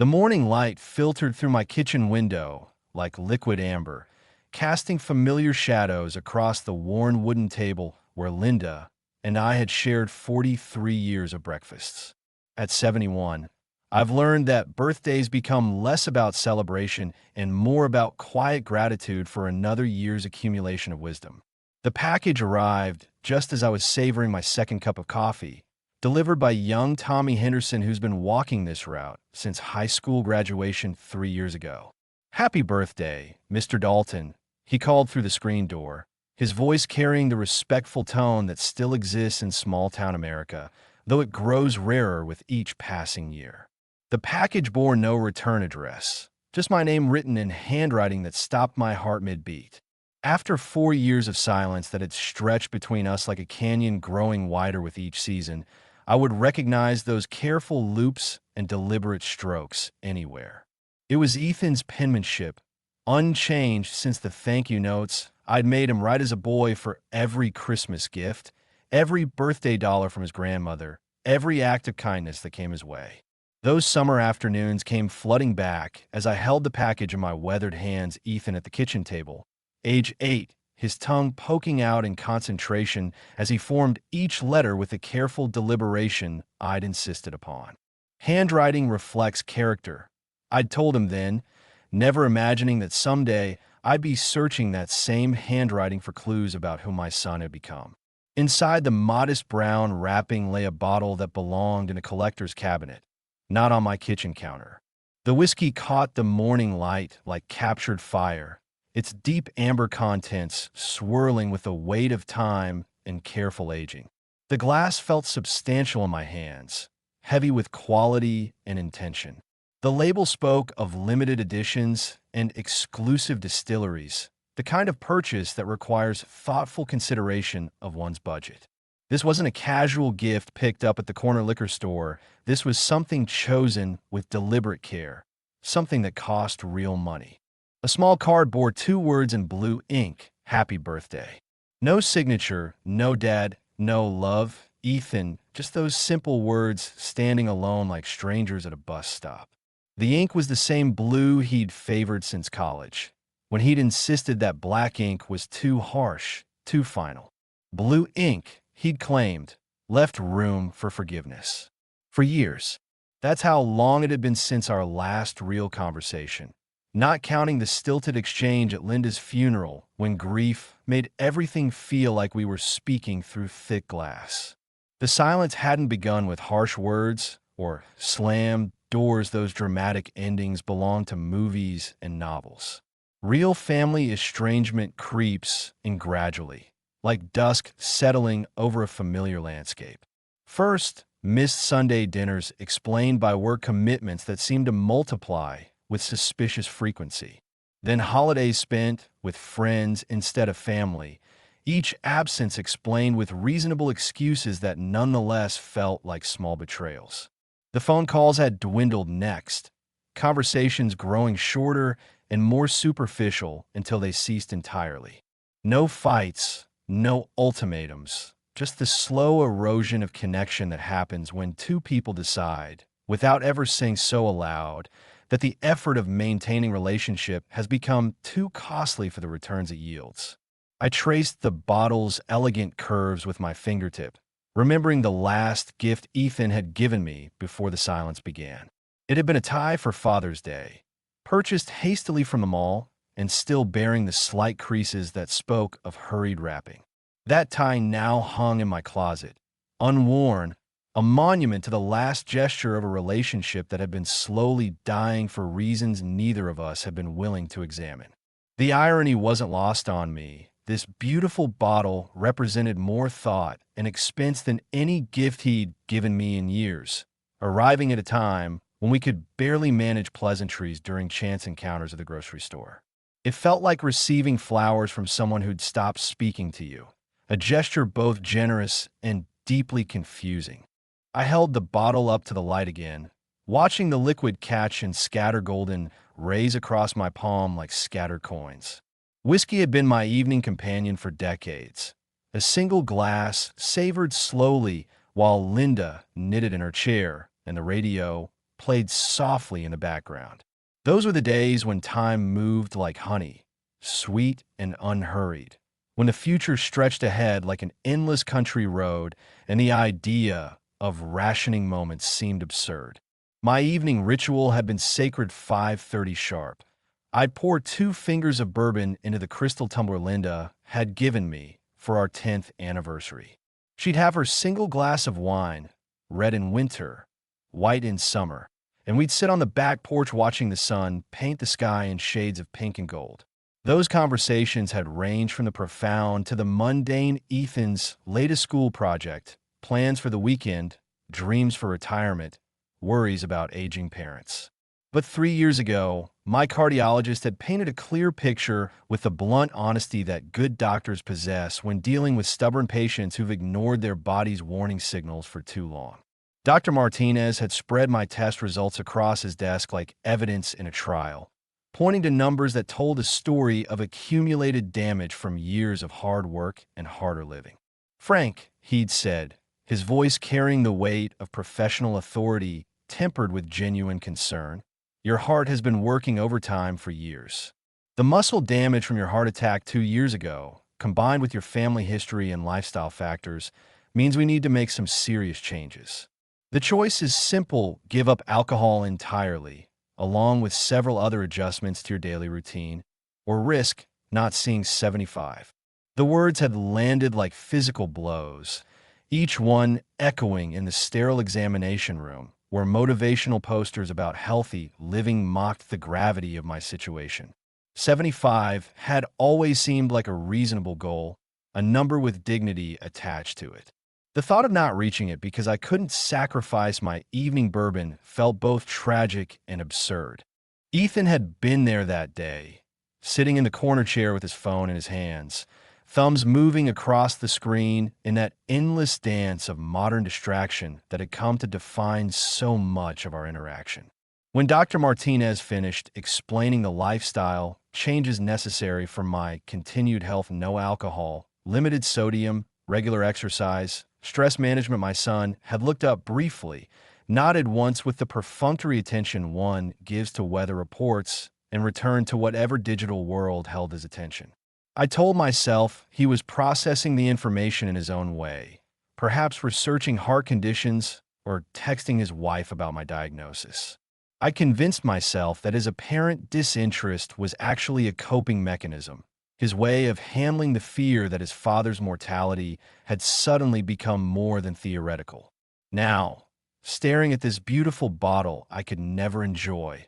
The morning light filtered through my kitchen window like liquid amber, casting familiar shadows across the worn wooden table where Linda and I had shared 43 years of breakfasts. At 71, I've learned that birthdays become less about celebration and more about quiet gratitude for another year's accumulation of wisdom. The package arrived just as I was savoring my second cup of coffee, delivered by young Tommy Henderson, who's been walking this route since high school graduation 3 years ago. "Happy birthday, Mr. Dalton," he called through the screen door, his voice carrying the respectful tone that still exists in small-town America, though it grows rarer with each passing year. The package bore no return address, just my name written in handwriting that stopped my heart mid-beat. After 4 years of silence that had stretched between us like a canyon growing wider with each season, I would recognize those careful loops and deliberate strokes anywhere. It was Ethan's penmanship, unchanged since the thank you notes I'd made him write as a boy for every Christmas gift, every birthday dollar from his grandmother, every act of kindness that came his way. Those summer afternoons came flooding back as I held the package in my weathered hands, Ethan at the kitchen table, age 8, his tongue poking out in concentration as he formed each letter with the careful deliberation I'd insisted upon. Handwriting reflects character, I'd told him then, never imagining that someday I'd be searching that same handwriting for clues about who my son had become. Inside the modest brown wrapping lay a bottle that belonged in a collector's cabinet, not on my kitchen counter. The whiskey caught the morning light like captured fire, its deep amber contents swirling with the weight of time and careful aging. The glass felt substantial in my hands, heavy with quality and intention. The label spoke of limited editions and exclusive distilleries, the kind of purchase that requires thoughtful consideration of one's budget. This wasn't a casual gift picked up at the corner liquor store. This was something chosen with deliberate care, something that cost real money. A small card bore 2 words in blue ink, "Happy Birthday." No signature, no dad, no love, Ethan, just those simple words standing alone like strangers at a bus stop. The ink was the same blue he'd favored since college, when he'd insisted that black ink was too harsh, too final. Blue ink, he'd claimed, left room for forgiveness. For years. That's how long it had been since our last real conversation. Not counting the stilted exchange at Linda's funeral when grief made everything feel like we were speaking through thick glass. The silence hadn't begun with harsh words or slammed doors. Those dramatic endings belong to movies and novels. Real family estrangement creeps in gradually, like dusk settling over a familiar landscape. First, missed Sunday dinners explained by work commitments that seemed to multiply with suspicious frequency. Then holidays spent with friends instead of family, each absence explained with reasonable excuses that nonetheless felt like small betrayals. The phone calls had dwindled next, conversations growing shorter and more superficial until they ceased entirely. No fights, no ultimatums, just the slow erosion of connection that happens when two people decide, without ever saying so aloud, that the effort of maintaining relationship has become too costly for the returns it yields. I traced the bottle's elegant curves with my fingertip, remembering the last gift Ethan had given me before the silence began. It had been a tie for Father's Day, purchased hastily from the mall and still bearing the slight creases that spoke of hurried wrapping. That tie now hung in my closet, unworn, a monument to the last gesture of a relationship that had been slowly dying for reasons neither of us had been willing to examine. The irony wasn't lost on me. This beautiful bottle represented more thought and expense than any gift he'd given me in years, arriving at a time when we could barely manage pleasantries during chance encounters at the grocery store. It felt like receiving flowers from someone who'd stopped speaking to you, a gesture both generous and deeply confusing. I held the bottle up to the light again, watching the liquid catch and scatter golden rays across my palm like scattered coins. Whiskey had been my evening companion for decades. A single glass savored slowly while Linda knitted in her chair and the radio played softly in the background. Those were the days when time moved like honey, sweet and unhurried, when the future stretched ahead like an endless country road and the idea of rationing moments seemed absurd. My evening ritual had been sacred 5:30 sharp. I'd pour 2 fingers of bourbon into the crystal tumbler Linda had given me for our 10th anniversary. She'd have her single glass of wine, red in winter, white in summer, and we'd sit on the back porch watching the sun paint the sky in shades of pink and gold. Those conversations had ranged from the profound to the mundane. Ethan's latest school project, plans for the weekend, dreams for retirement, worries about aging parents. But 3 years ago, my cardiologist had painted a clear picture with the blunt honesty that good doctors possess when dealing with stubborn patients who've ignored their body's warning signals for too long. Dr. Martinez had spread my test results across his desk like evidence in a trial, pointing to numbers that told a story of accumulated damage from years of hard work and harder living. "Frank," he'd said, his voice carrying the weight of professional authority tempered with genuine concern, "your heart has been working overtime for years. The muscle damage from your heart attack 2 years ago, combined with your family history and lifestyle factors, means we need to make some serious changes. The choice is simple: give up alcohol entirely, along with several other adjustments to your daily routine, or risk not seeing 75. The words had landed like physical blows, each one echoing in the sterile examination room, where motivational posters about healthy living mocked the gravity of my situation. 75 had always seemed like a reasonable goal, a number with dignity attached to it. The thought of not reaching it because I couldn't sacrifice my evening bourbon felt both tragic and absurd. Ethan had been there that day, sitting in the corner chair with his phone in his hands, thumbs moving across the screen in that endless dance of modern distraction that had come to define so much of our interaction. When Dr. Martinez finished explaining the lifestyle changes necessary for my continued health: no alcohol, limited sodium, regular exercise, stress management, my son had looked up briefly, nodded once with the perfunctory attention one gives to weather reports, and returned to whatever digital world held his attention. I told myself he was processing the information in his own way, perhaps researching heart conditions or texting his wife about my diagnosis. I convinced myself that his apparent disinterest was actually a coping mechanism, his way of handling the fear that his father's mortality had suddenly become more than theoretical. Now, staring at this beautiful bottle I could never enjoy,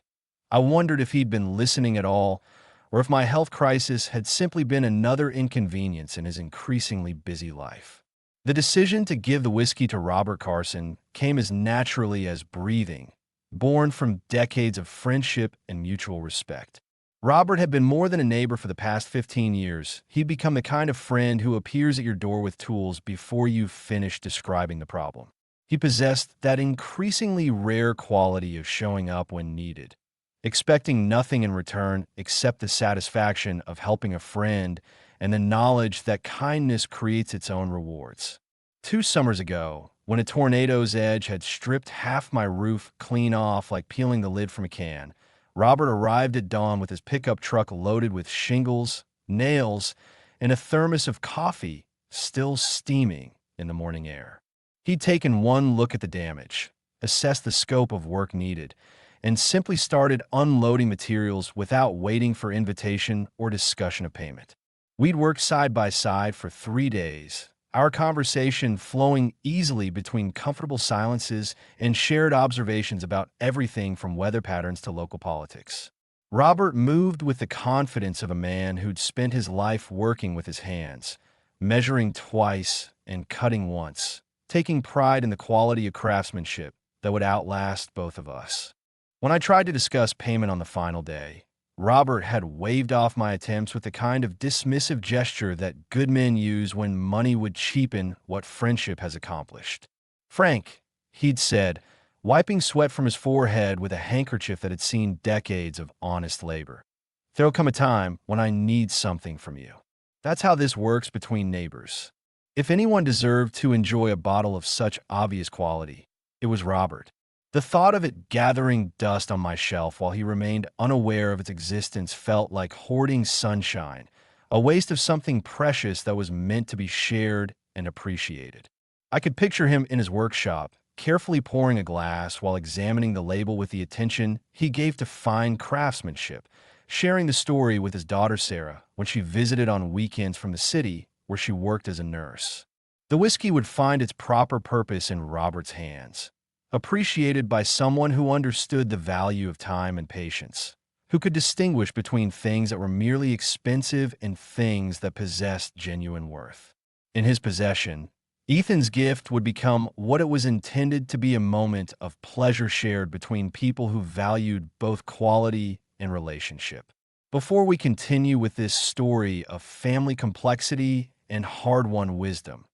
I wondered if he'd been listening at all, or if my health crisis had simply been another inconvenience in his increasingly busy life. The decision to give the whiskey to Robert Carson came as naturally as breathing, born from decades of friendship and mutual respect. Robert had been more than a neighbor for the past 15 years. He'd become the kind of friend who appears at your door with tools before you've finished describing the problem. He possessed that increasingly rare quality of showing up when needed, expecting nothing in return except the satisfaction of helping a friend and the knowledge that kindness creates its own rewards. 2 summers ago, when a tornado's edge had stripped half my roof clean off like peeling the lid from a can, Robert arrived at dawn with his pickup truck loaded with shingles, nails, and a thermos of coffee still steaming in the morning air. He'd taken one look at the damage, assessed the scope of work needed, and simply started unloading materials without waiting for invitation or discussion of payment. We'd worked side by side for 3 days, our conversation flowing easily between comfortable silences and shared observations about everything from weather patterns to local politics. Robert moved with the confidence of a man who'd spent his life working with his hands, measuring twice and cutting once, taking pride in the quality of craftsmanship that would outlast both of us. When I tried to discuss payment on the final day, Robert had waved off my attempts with the kind of dismissive gesture that good men use when money would cheapen what friendship has accomplished. "Frank," he'd said, wiping sweat from his forehead with a handkerchief that had seen decades of honest labor, "there'll come a time when I need something from you. That's how this works between neighbors." If anyone deserved to enjoy a bottle of such obvious quality, it was Robert. The thought of it gathering dust on my shelf while he remained unaware of its existence felt like hoarding sunshine, a waste of something precious that was meant to be shared and appreciated. I could picture him in his workshop, carefully pouring a glass while examining the label with the attention he gave to fine craftsmanship, sharing the story with his daughter Sarah when she visited on weekends from the city where she worked as a nurse. The whiskey would find its proper purpose in Robert's hands, appreciated by someone who understood the value of time and patience, who could distinguish between things that were merely expensive and things that possessed genuine worth. In his possession, Ethan's gift would become what it was intended to be: a moment of pleasure shared between people who valued both quality and relationship. Before we continue with this story of family complexity and hard-won wisdom,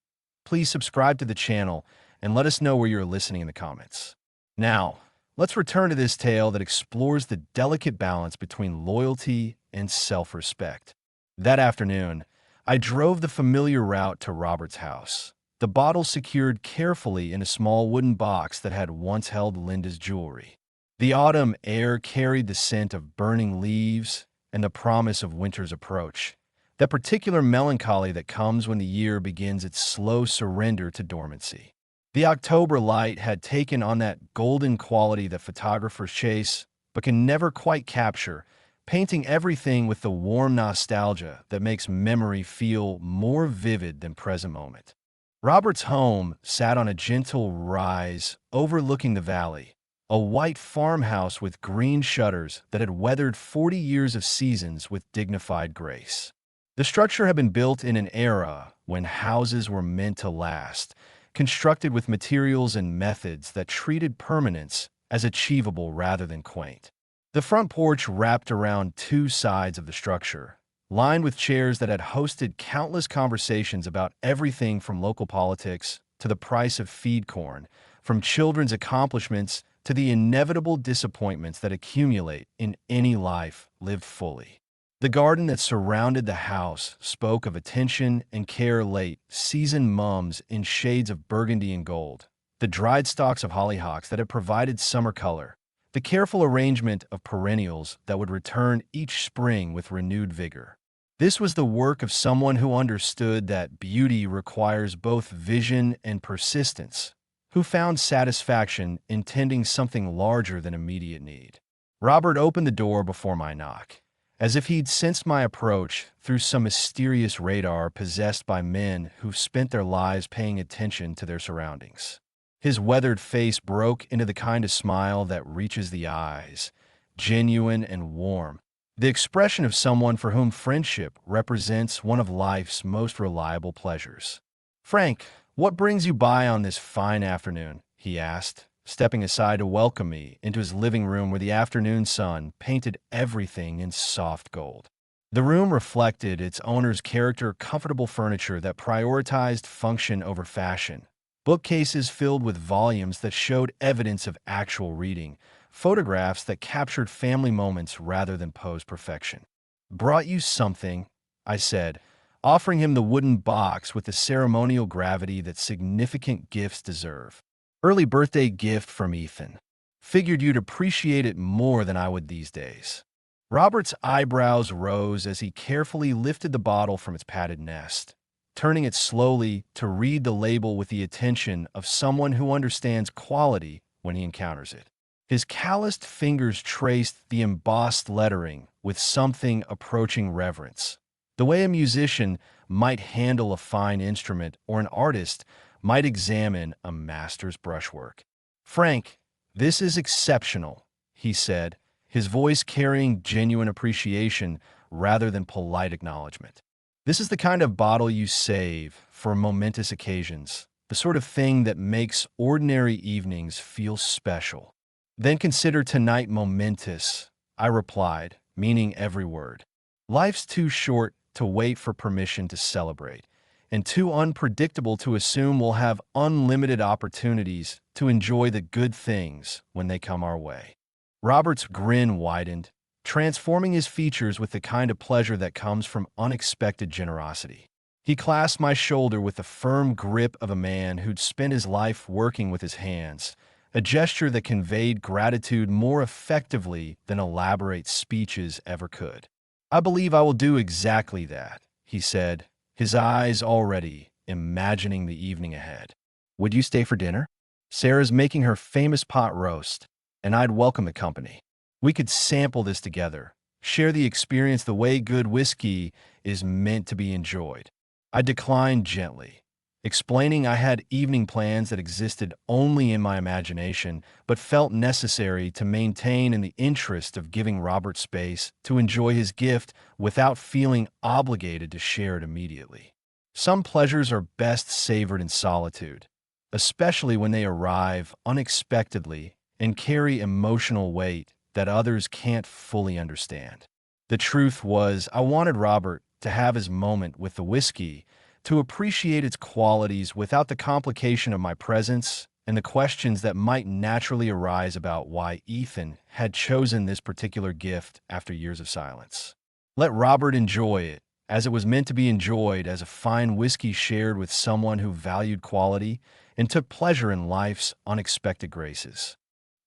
please subscribe to the channel and let us know where you're listening in the comments. Now, let's return to this tale that explores the delicate balance between loyalty and self-respect. That afternoon, I drove the familiar route to Robert's house, the bottle secured carefully in a small wooden box that had once held Linda's jewelry. The autumn air carried the scent of burning leaves and the promise of winter's approach, that particular melancholy that comes when the year begins its slow surrender to dormancy. The October light had taken on that golden quality that photographers chase but can never quite capture, painting everything with the warm nostalgia that makes memory feel more vivid than present moment. Robert's home sat on a gentle rise overlooking the valley, a white farmhouse with green shutters that had weathered 40 years of seasons with dignified grace. The structure had been built in an era when houses were meant to last, constructed with materials and methods that treated permanence as achievable rather than quaint. The front porch wrapped around two sides of the structure, lined with chairs that had hosted countless conversations about everything from local politics to the price of feed corn, from children's accomplishments to the inevitable disappointments that accumulate in any life lived fully. The garden that surrounded the house spoke of attention and care: late seasoned mums in shades of burgundy and gold, the dried stalks of hollyhocks that had provided summer color, the careful arrangement of perennials that would return each spring with renewed vigor. This was the work of someone who understood that beauty requires both vision and persistence, who found satisfaction in tending something larger than immediate need. Robert opened the door before my knock, as if he'd sensed my approach through some mysterious radar possessed by men who've spent their lives paying attention to their surroundings. His weathered face broke into the kind of smile that reaches the eyes, genuine and warm, the expression of someone for whom friendship represents one of life's most reliable pleasures. "Frank, what brings you by on this fine afternoon?" he asked, stepping aside to welcome me into his living room where the afternoon sun painted everything in soft gold. The room reflected its owner's character: comfortable furniture that prioritized function over fashion, bookcases filled with volumes that showed evidence of actual reading, photographs that captured family moments rather than posed perfection. "Brought you something," I said, offering him the wooden box with the ceremonial gravity that significant gifts deserve. "Early birthday gift from Ethan. Figured you'd appreciate it more than I would these days." Robert's eyebrows rose as he carefully lifted the bottle from its padded nest, turning it slowly to read the label with the attention of someone who understands quality when he encounters it. His calloused fingers traced the embossed lettering with something approaching reverence, the way a musician might handle a fine instrument or an artist might examine a master's brushwork. "Frank, this is exceptional," he said, his voice carrying genuine appreciation rather than polite acknowledgement. "This is the kind of bottle you save for momentous occasions, the sort of thing that makes ordinary evenings feel special." "Then consider tonight momentous," I replied, meaning every word. "Life's too short to wait for permission to celebrate, and too unpredictable to assume we'll have unlimited opportunities to enjoy the good things when they come our way." Robert's grin widened, transforming his features with the kind of pleasure that comes from unexpected generosity. He clasped my shoulder with the firm grip of a man who'd spent his life working with his hands, a gesture that conveyed gratitude more effectively than elaborate speeches ever could. "I believe I will do exactly that," he said, his eyes already imagining the evening ahead. "Would you stay for dinner? Sarah's making her famous pot roast, and I'd welcome the company. We could sample this together, share the experience the way good whiskey is meant to be enjoyed." I declined gently, explaining I had evening plans that existed only in my imagination, but felt necessary to maintain in the interest of giving Robert space to enjoy his gift without feeling obligated to share it immediately. Some pleasures are best savored in solitude, especially when they arrive unexpectedly and carry emotional weight that others can't fully understand. The truth was, I wanted Robert to have his moment with the whiskey, to appreciate its qualities without the complication of my presence and the questions that might naturally arise about why Ethan had chosen this particular gift after years of silence. Let Robert enjoy it, as it was meant to be enjoyed, as a fine whiskey shared with someone who valued quality and took pleasure in life's unexpected graces.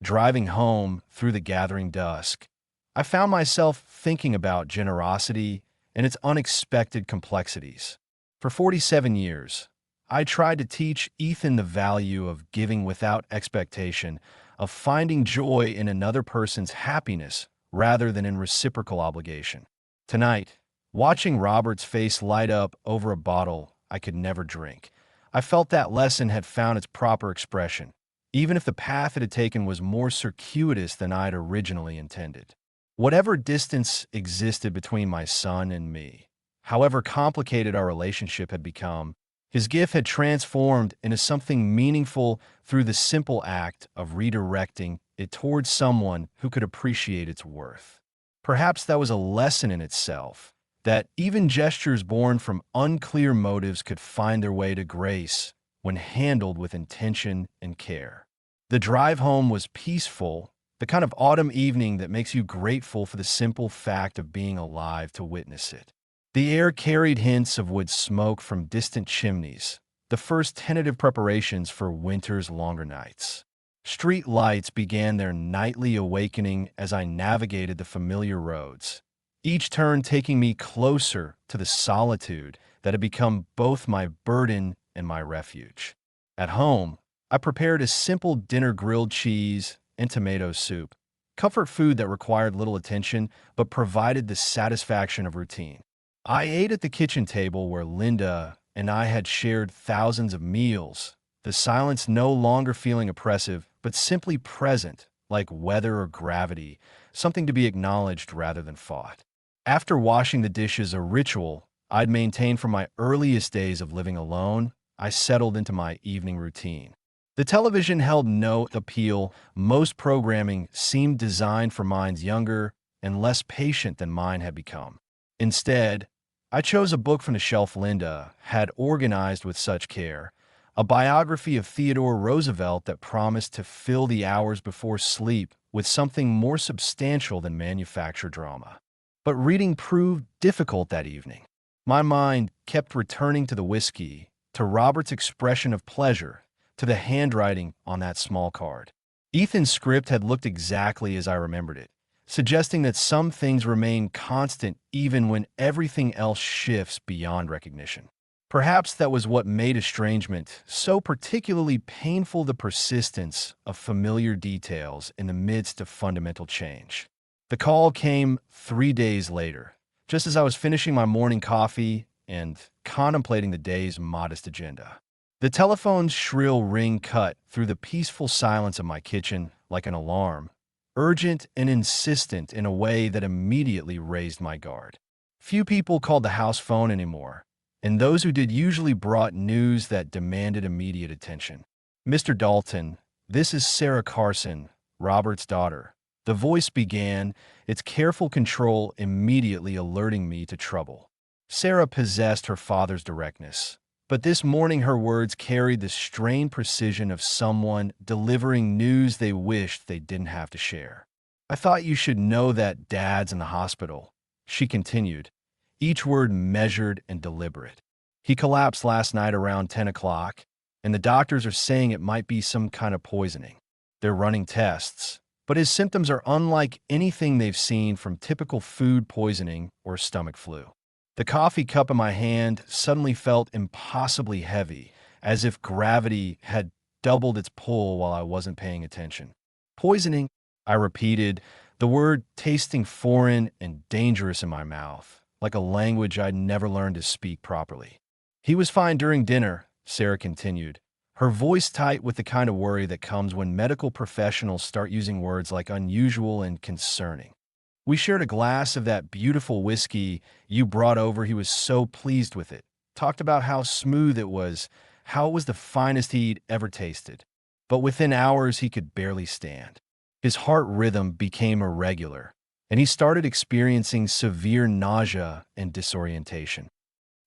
Driving home through the gathering dusk, I found myself thinking about generosity and its unexpected complexities. For 47 years, I tried to teach Ethan the value of giving without expectation, of finding joy in another person's happiness rather than in reciprocal obligation. Tonight, watching Robert's face light up over a bottle I could never drink, I felt that lesson had found its proper expression, even if the path it had taken was more circuitous than I'd originally intended. Whatever distance existed between my son and me, however complicated our relationship had become, his gift had transformed into something meaningful through the simple act of redirecting it towards someone who could appreciate its worth. Perhaps that was a lesson in itself, that even gestures born from unclear motives could find their way to grace when handled with intention and care. The drive home was peaceful, the kind of autumn evening that makes you grateful for the simple fact of being alive to witness it. The air carried hints of wood smoke from distant chimneys, the first tentative preparations for winter's longer nights. Street lights began their nightly awakening as I navigated the familiar roads, each turn taking me closer to the solitude that had become both my burden and my refuge. At home, I prepared a simple dinner: grilled cheese and tomato soup, comfort food that required little attention but provided the satisfaction of routine. I ate at the kitchen table where Linda and I had shared thousands of meals, the silence no longer feeling oppressive, but simply present, like weather or gravity, something to be acknowledged rather than fought. After washing the dishes, a ritual I'd maintained from my earliest days of living alone, I settled into my evening routine. The television held no appeal. Most programming seemed designed for minds younger and less patient than mine had become. Instead, I chose a book from the shelf Linda had organized with such care, a biography of Theodore Roosevelt that promised to fill the hours before sleep with something more substantial than manufactured drama. But reading proved difficult that evening. My mind kept returning to the whiskey, to Robert's expression of pleasure, to the handwriting on that small card. Ethan's script had looked exactly as I remembered it, suggesting that some things remain constant even when everything else shifts beyond recognition. Perhaps that was what made estrangement so particularly painful: the persistence of familiar details in the midst of fundamental change. The call came 3 days later, just as I was finishing my morning coffee and contemplating the day's modest agenda. The telephone's shrill ring cut through the peaceful silence of my kitchen like an alarm, urgent and insistent in a way that immediately raised my guard. Few people called the house phone anymore, and those who did usually brought news that demanded immediate attention. "Mr. Dalton, this is Sarah Carson, Robert's daughter." The voice began, its careful control immediately alerting me to trouble. Sarah possessed her father's directness, but this morning her words carried the strained precision of someone delivering news they wished they didn't have to share. "I thought you should know that Dad's in the hospital," she continued, each word measured and deliberate. "He collapsed last night around 10 o'clock, and the doctors are saying it might be some kind of poisoning." They're running tests, but his symptoms are unlike anything they've seen from typical food poisoning or stomach flu. The coffee cup in my hand suddenly felt impossibly heavy, as if gravity had doubled its pull while I wasn't paying attention. Poisoning, I repeated, the word tasting foreign and dangerous in my mouth, like a language I'd never learned to speak properly. He was fine during dinner, Sarah continued, her voice tight with the kind of worry that comes when medical professionals start using words like unusual and concerning. We shared a glass of that beautiful whiskey you brought over. He was so pleased with it. Talked about how smooth it was, how it was the finest he'd ever tasted. But within hours, he could barely stand. His heart rhythm became irregular, and he started experiencing severe nausea and disorientation.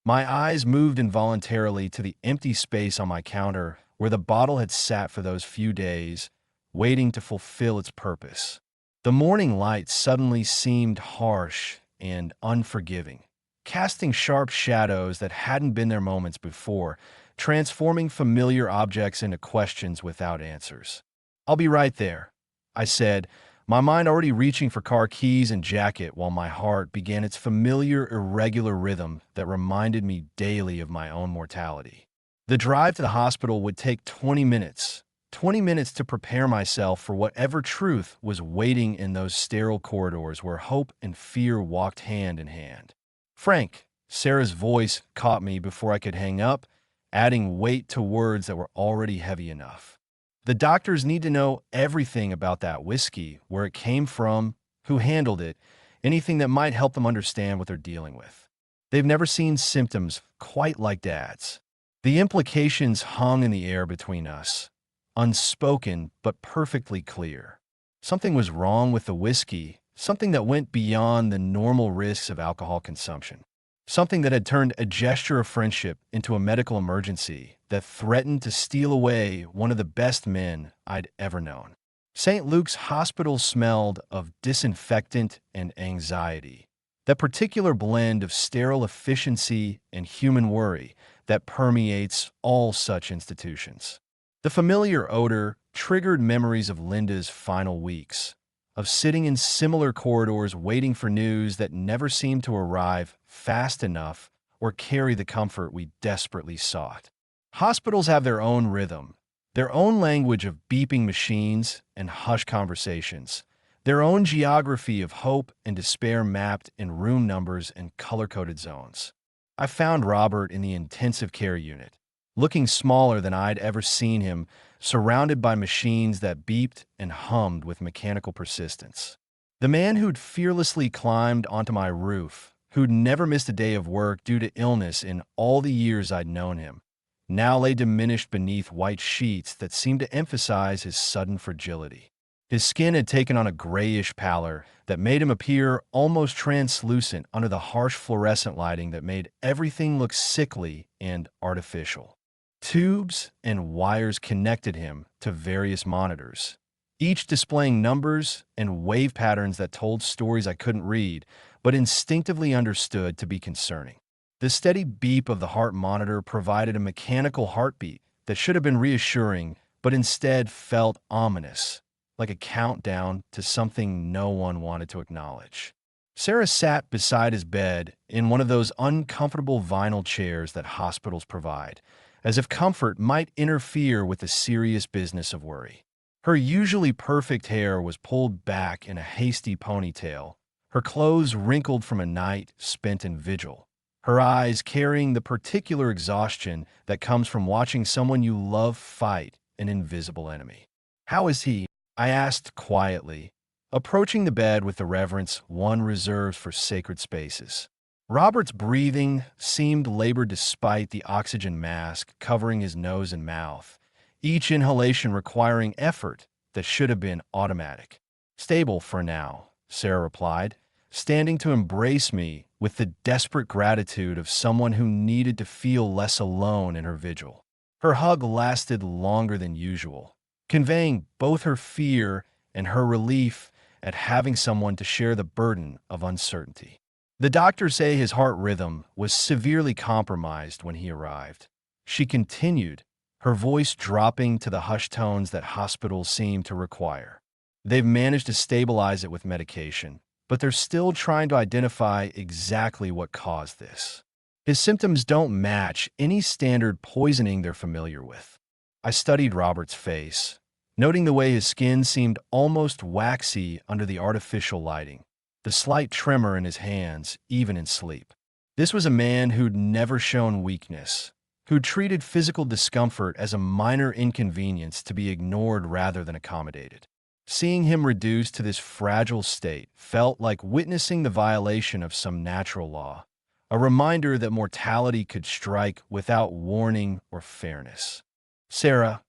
My eyes moved involuntarily to the empty space on my counter where the bottle had sat for those few days, waiting to fulfill its purpose. The morning light suddenly seemed harsh and unforgiving, casting sharp shadows that hadn't been there moments before, transforming familiar objects into questions without answers. "I'll be right there," I said, my mind already reaching for car keys and jacket while my heart began its familiar, irregular rhythm that reminded me daily of my own mortality. The drive to the hospital would take 20 minutes. 20 minutes to prepare myself for whatever truth was waiting in those sterile corridors where hope and fear walked hand in hand. "Frank," Sarah's voice caught me before I could hang up, adding weight to words that were already heavy enough. "The doctors need to know everything about that whiskey, where it came from, who handled it, anything that might help them understand what they're dealing with. They've never seen symptoms quite like Dad's." The implications hung in the air between us, unspoken but perfectly clear. Something was wrong with the whiskey, something that went beyond the normal risks of alcohol consumption. Something that had turned a gesture of friendship into a medical emergency that threatened to steal away one of the best men I'd ever known. St. Luke's hospital smelled of disinfectant and anxiety, that particular blend of sterile efficiency and human worry that permeates all such institutions. The familiar odor triggered memories of Linda's final weeks, of sitting in similar corridors waiting for news that never seemed to arrive fast enough or carry the comfort we desperately sought. Hospitals have their own rhythm, their own language of beeping machines and hushed conversations, their own geography of hope and despair mapped in room numbers and color-coded zones. I found Robert in the intensive care unit, looking smaller than I'd ever seen him, surrounded by machines that beeped and hummed with mechanical persistence. The man who'd fearlessly climbed onto my roof, who'd never missed a day of work due to illness in all the years I'd known him, now lay diminished beneath white sheets that seemed to emphasize his sudden fragility. His skin had taken on a grayish pallor that made him appear almost translucent under the harsh fluorescent lighting that made everything look sickly and artificial. Tubes and wires connected him to various monitors, each displaying numbers and wave patterns that told stories I couldn't read, but instinctively understood to be concerning. The steady beep of the heart monitor provided a mechanical heartbeat that should have been reassuring, but instead felt ominous, like a countdown to something no one wanted to acknowledge. Sarah sat beside his bed in one of those uncomfortable vinyl chairs that hospitals provide, as if comfort might interfere with the serious business of worry. Her usually perfect hair was pulled back in a hasty ponytail, her clothes wrinkled from a night spent in vigil, her eyes carrying the particular exhaustion that comes from watching someone you love fight an invisible enemy. "How is he?" I asked quietly, approaching the bed with the reverence one reserves for sacred spaces. Robert's breathing seemed labored despite the oxygen mask covering his nose and mouth, each inhalation requiring effort that should have been automatic. "Stable for now," Sarah replied, standing to embrace me with the desperate gratitude of someone who needed to feel less alone in her vigil. Her hug lasted longer than usual, conveying both her fear and her relief at having someone to share the burden of uncertainty. "The doctors say his heart rhythm was severely compromised when he arrived," she continued, her voice dropping to the hushed tones that hospitals seem to require. They've managed to stabilize it with medication, but they're still trying to identify exactly what caused this. His symptoms don't match any standard poisoning they're familiar with. I studied Robert's face, noting the way his skin seemed almost waxy under the artificial lighting, the slight tremor in his hands, even in sleep. This was a man who'd never shown weakness, who treated physical discomfort as a minor inconvenience to be ignored rather than accommodated. Seeing him reduced to this fragile state felt like witnessing the violation of some natural law, a reminder that mortality could strike without warning or fairness. "Sarah,"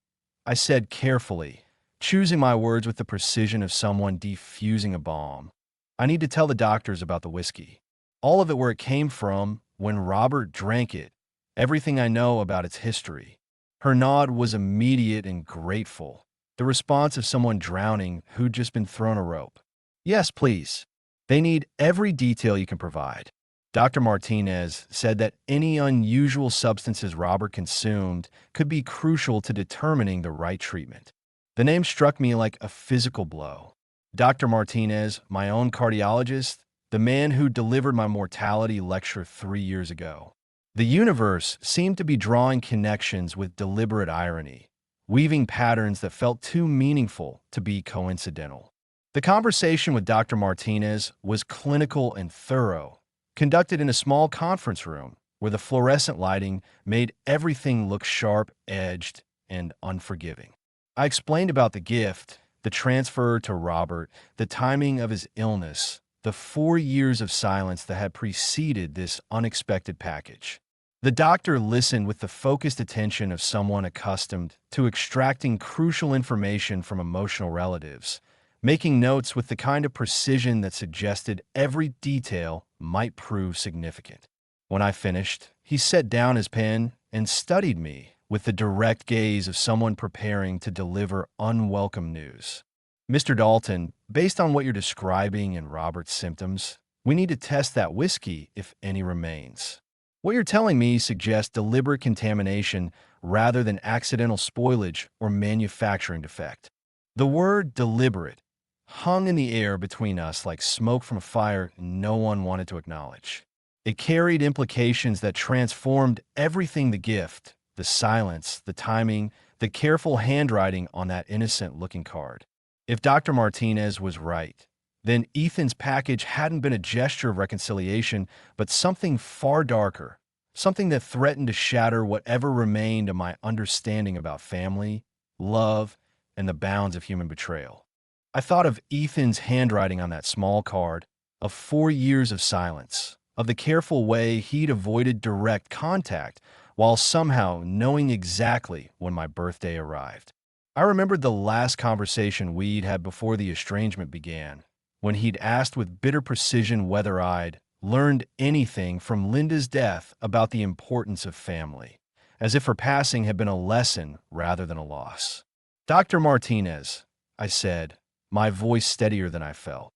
I said carefully, choosing my words with the precision of someone defusing a bomb, "I need to tell the doctors about the whiskey. All of it, where it came from, when Robert drank it, everything I know about its history." Her nod was immediate and grateful, the response of someone drowning who'd just been thrown a rope. "Yes, please. They need every detail you can provide." Dr. Martinez said that any unusual substances Robert consumed could be crucial to determining the right treatment. The name struck me like a physical blow. Dr. Martinez, my own cardiologist, the man who delivered my mortality lecture 3 years ago. The universe seemed to be drawing connections with deliberate irony, weaving patterns that felt too meaningful to be coincidental. The conversation with Dr. Martinez was clinical and thorough, conducted in a small conference room where the fluorescent lighting made everything look sharp-edged and unforgiving. I explained about the gift, the transfer to Robert, the timing of his illness, the 4 years of silence that had preceded this unexpected package. The doctor listened with the focused attention of someone accustomed to extracting crucial information from emotional relatives, making notes with the kind of precision that suggested every detail might prove significant. When I finished, he set down his pen and studied me with the direct gaze of someone preparing to deliver unwelcome news. "Mr. Dalton, based on what you're describing and Robert's symptoms, we need to test that whiskey if any remains. What you're telling me suggests deliberate contamination rather than accidental spoilage or manufacturing defect." The word "deliberate" hung in the air between us like smoke from a fire no one wanted to acknowledge. It carried implications that transformed everything: the gift, the silence, the timing, the careful handwriting on that innocent-looking card. If Dr. Martinez was right, then Ethan's package hadn't been a gesture of reconciliation, but something far darker, something that threatened to shatter whatever remained of my understanding about family, love, and the bounds of human betrayal. I thought of Ethan's handwriting on that small card, of 4 years of silence, of the careful way he'd avoided direct contact while somehow knowing exactly when my birthday arrived. I remembered the last conversation we'd had before the estrangement began, when he'd asked with bitter precision whether I'd learned anything from Linda's death about the importance of family, as if her passing had been a lesson rather than a loss. "Dr. Martinez," I said, my voice steadier than I felt,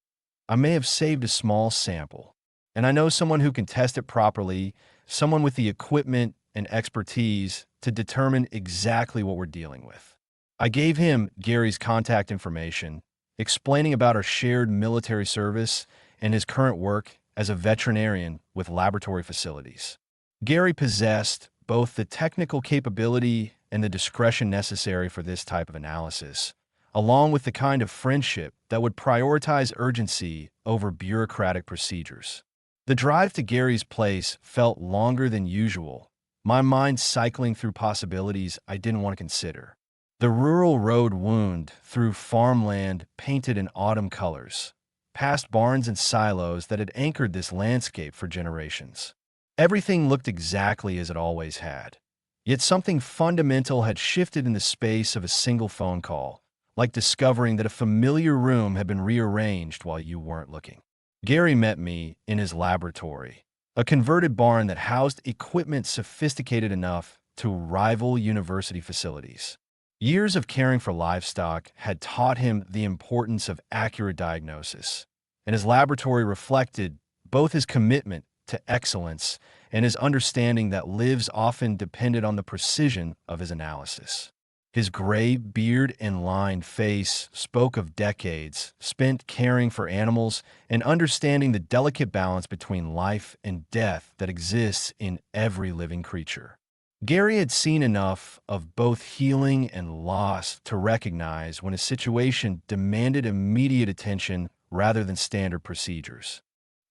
"I may have saved a small sample, and I know someone who can test it properly, someone with the equipment and expertise to determine exactly what we're dealing with." I gave him Gary's contact information, explaining about our shared military service and his current work as a veterinarian with laboratory facilities. Gary possessed both the technical capability and the discretion necessary for this type of analysis, along with the kind of friendship that would prioritize urgency over bureaucratic procedures. The drive to Gary's place felt longer than usual, my mind cycling through possibilities I didn't want to consider. The rural road wound through farmland painted in autumn colors, past barns and silos that had anchored this landscape for generations. Everything looked exactly as it always had. Yet something fundamental had shifted in the space of a single phone call, like discovering that a familiar room had been rearranged while you weren't looking. Gary met me in his laboratory, a converted barn that housed equipment sophisticated enough to rival university facilities. Years of caring for livestock had taught him the importance of accurate diagnosis, and his laboratory reflected both his commitment to excellence, and his understanding that lives often depended on the precision of his analysis. His gray beard and lined face spoke of decades spent caring for animals and understanding the delicate balance between life and death that exists in every living creature. Gary had seen enough of both healing and loss to recognize when a situation demanded immediate attention rather than standard procedures.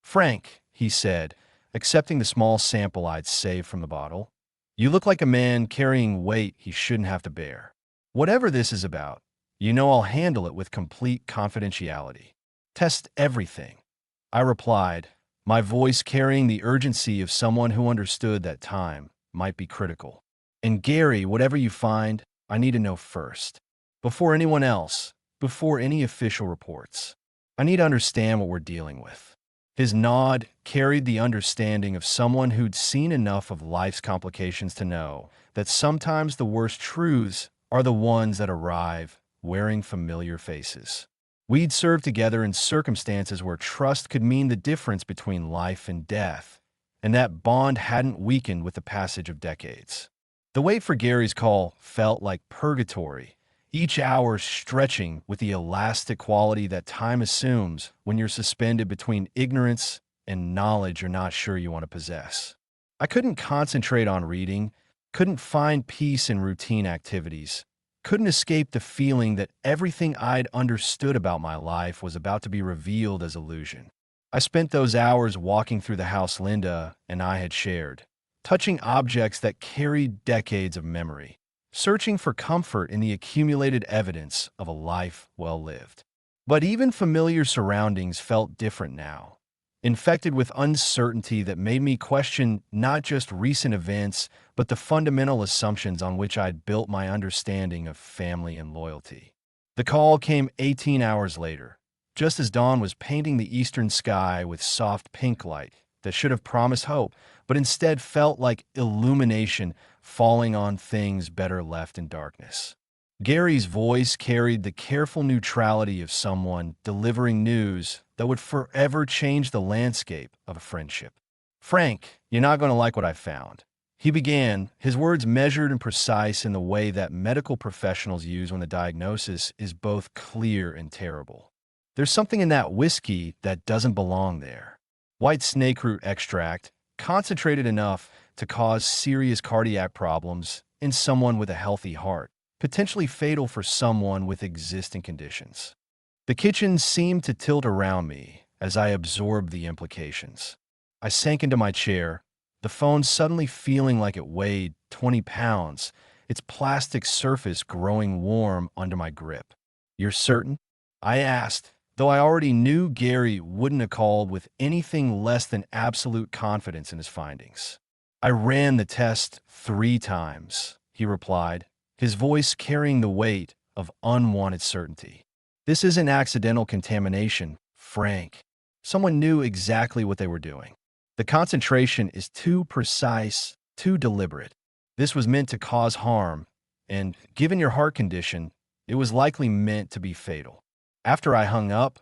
"Frank," he said, accepting the small sample I'd saved from the bottle, "you look like a man carrying weight he shouldn't have to bear. Whatever this is about, you know I'll handle it with complete confidentiality. Test everything." I replied, my voice carrying the urgency of someone who understood that time might be critical. "And Gary, whatever you find, I need to know first. Before anyone else, before any official reports. I need to understand what we're dealing with." His nod carried the understanding of someone who'd seen enough of life's complications to know that sometimes the worst truths are the ones that arrive wearing familiar faces. We'd served together in circumstances where trust could mean the difference between life and death, and that bond hadn't weakened with the passage of decades. The wait for Gary's call felt like purgatory, each hour stretching with the elastic quality that time assumes when you're suspended between ignorance and knowledge you're not sure you want to possess. I couldn't concentrate on reading, couldn't find peace in routine activities, couldn't escape the feeling that everything I'd understood about my life was about to be revealed as illusion. I spent those hours walking through the house Linda and I had shared, touching objects that carried decades of memory, searching for comfort in the accumulated evidence of a life well lived. But even familiar surroundings felt different now, infected with uncertainty that made me question not just recent events, but the fundamental assumptions on which I'd built my understanding of family and loyalty. The call came 18 hours later, just as dawn was painting the eastern sky with soft pink light that should have promised hope, but instead felt like illumination falling on things better left in darkness. Gary's voice carried the careful neutrality of someone delivering news that would forever change the landscape of a friendship. "Frank, you're not going to like what I found," he began, his words measured and precise in the way that medical professionals use when the diagnosis is both clear and terrible. "There's something in that whiskey that doesn't belong there. White snakeroot extract, concentrated enough to cause serious cardiac problems in someone with a healthy heart, potentially fatal for someone with existing conditions." The kitchen seemed to tilt around me as I absorbed the implications. I sank into my chair, the phone suddenly feeling like it weighed 20 pounds, its plastic surface growing warm under my grip. "You're certain?" I asked, though I already knew Gary wouldn't have called with anything less than absolute confidence in his findings. "I ran the test 3 times," he replied, his voice carrying the weight of unwanted certainty. "This isn't accidental contamination, Frank. Someone knew exactly what they were doing. The concentration is too precise, too deliberate. This was meant to cause harm, and given your heart condition, it was likely meant to be fatal." After I hung up,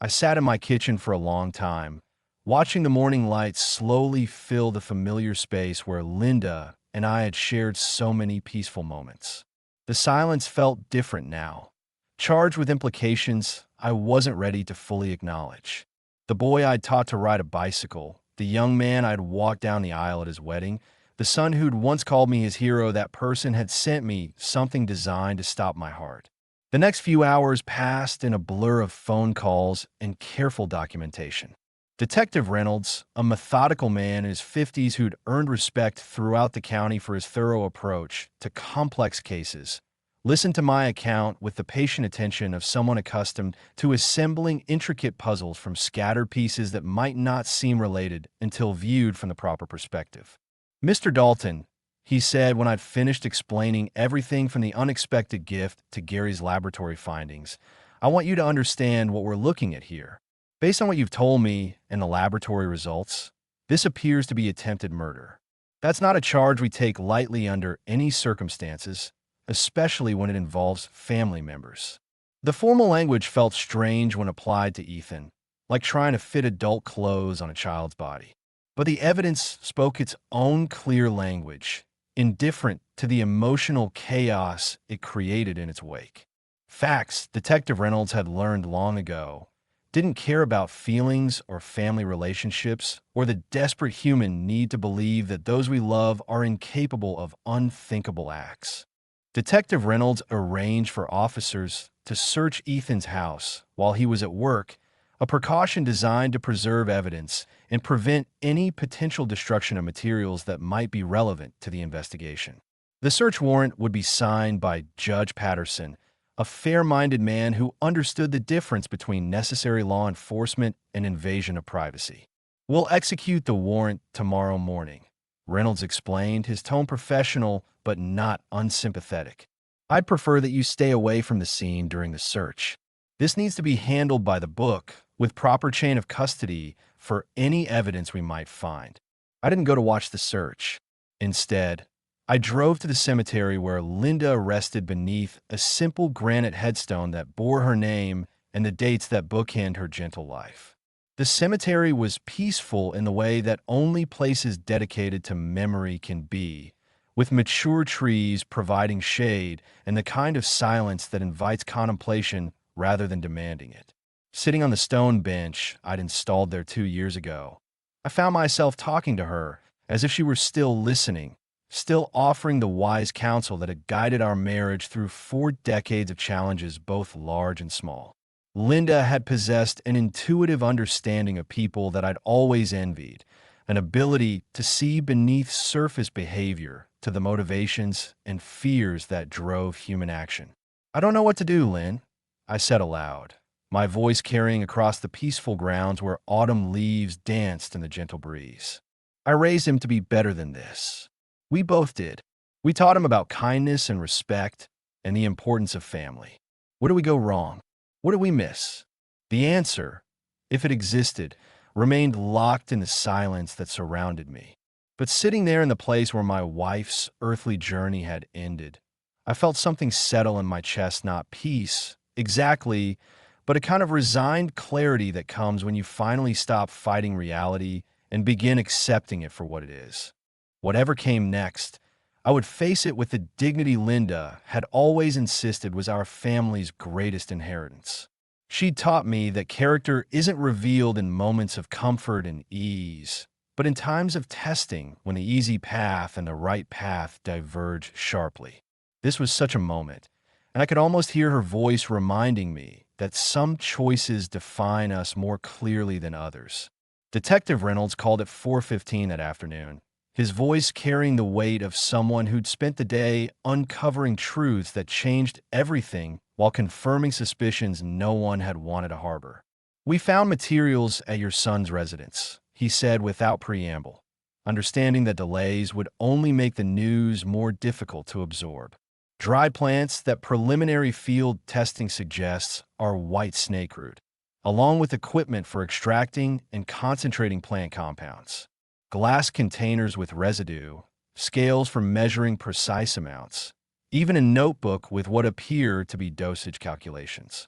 I sat in my kitchen for a long time, watching the morning light slowly fill the familiar space where Linda and I had shared so many peaceful moments. The silence felt different now, charged with implications I wasn't ready to fully acknowledge. The boy I'd taught to ride a bicycle, the young man I'd walked down the aisle at his wedding, the son who'd once called me his hero, that person had sent me something designed to stop my heart. The next few hours passed in a blur of phone calls and careful documentation. Detective Reynolds, a methodical man in his 50s who'd earned respect throughout the county for his thorough approach to complex cases, listened to my account with the patient attention of someone accustomed to assembling intricate puzzles from scattered pieces that might not seem related until viewed from the proper perspective. "Mr. Dalton," he said when I'd finished explaining everything from the unexpected gift to Gary's laboratory findings, "I want you to understand what we're looking at here. Based on what you've told me and the laboratory results, this appears to be attempted murder. That's not a charge we take lightly under any circumstances, especially when it involves family members." The formal language felt strange when applied to Ethan, like trying to fit adult clothes on a child's body. But the evidence spoke its own clear language, indifferent to the emotional chaos it created in its wake. Facts Detective Reynolds had learned long ago didn't care about feelings or family relationships or the desperate human need to believe that those we love are incapable of unthinkable acts. Detective Reynolds arranged for officers to search Ethan's house while he was at work, a precaution designed to preserve evidence and prevent any potential destruction of materials that might be relevant to the investigation. The search warrant would be signed by Judge Patterson, a fair-minded man who understood the difference between necessary law enforcement and invasion of privacy. "We'll execute the warrant tomorrow morning," Reynolds explained, his tone professional but not unsympathetic. "I'd prefer that you stay away from the scene during the search. This needs to be handled by the book, with proper chain of custody for any evidence we might find." I didn't go to watch the search. Instead, I drove to the cemetery where Linda rested beneath a simple granite headstone that bore her name and the dates that bookend her gentle life. The cemetery was peaceful in the way that only places dedicated to memory can be, with mature trees providing shade and the kind of silence that invites contemplation rather than demanding it. Sitting on the stone bench I'd installed there 2 years ago, I found myself talking to her as if she were still listening, still offering the wise counsel that had guided our marriage through 4 decades of challenges, both large and small. Linda had possessed an intuitive understanding of people that I'd always envied, an ability to see beneath surface behavior to the motivations and fears that drove human action. "I don't know what to do, Lynn," I said aloud, my voice carrying across the peaceful grounds where autumn leaves danced in the gentle breeze. "I raised him to be better than this. We both did. We taught him about kindness and respect and the importance of family. Where did we go wrong? What did we miss?" The answer, if it existed, remained locked in the silence that surrounded me. But sitting there in the place where my wife's earthly journey had ended, I felt something settle in my chest, not peace, exactly, but a kind of resigned clarity that comes when you finally stop fighting reality and begin accepting it for what it is. Whatever came next, I would face it with the dignity Linda had always insisted was our family's greatest inheritance. She'd taught me that character isn't revealed in moments of comfort and ease, but in times of testing when the easy path and the right path diverge sharply. This was such a moment, and I could almost hear her voice reminding me that some choices define us more clearly than others. Detective Reynolds called at 4:15 that afternoon, his voice carrying the weight of someone who'd spent the day uncovering truths that changed everything while confirming suspicions no one had wanted to harbor. "We found materials at your son's residence," he said without preamble, understanding that delays would only make the news more difficult to absorb. "Dry plants that preliminary field testing suggests are white snakeroot, along with equipment for extracting and concentrating plant compounds. Glass containers with residue, scales for measuring precise amounts, even a notebook with what appear to be dosage calculations."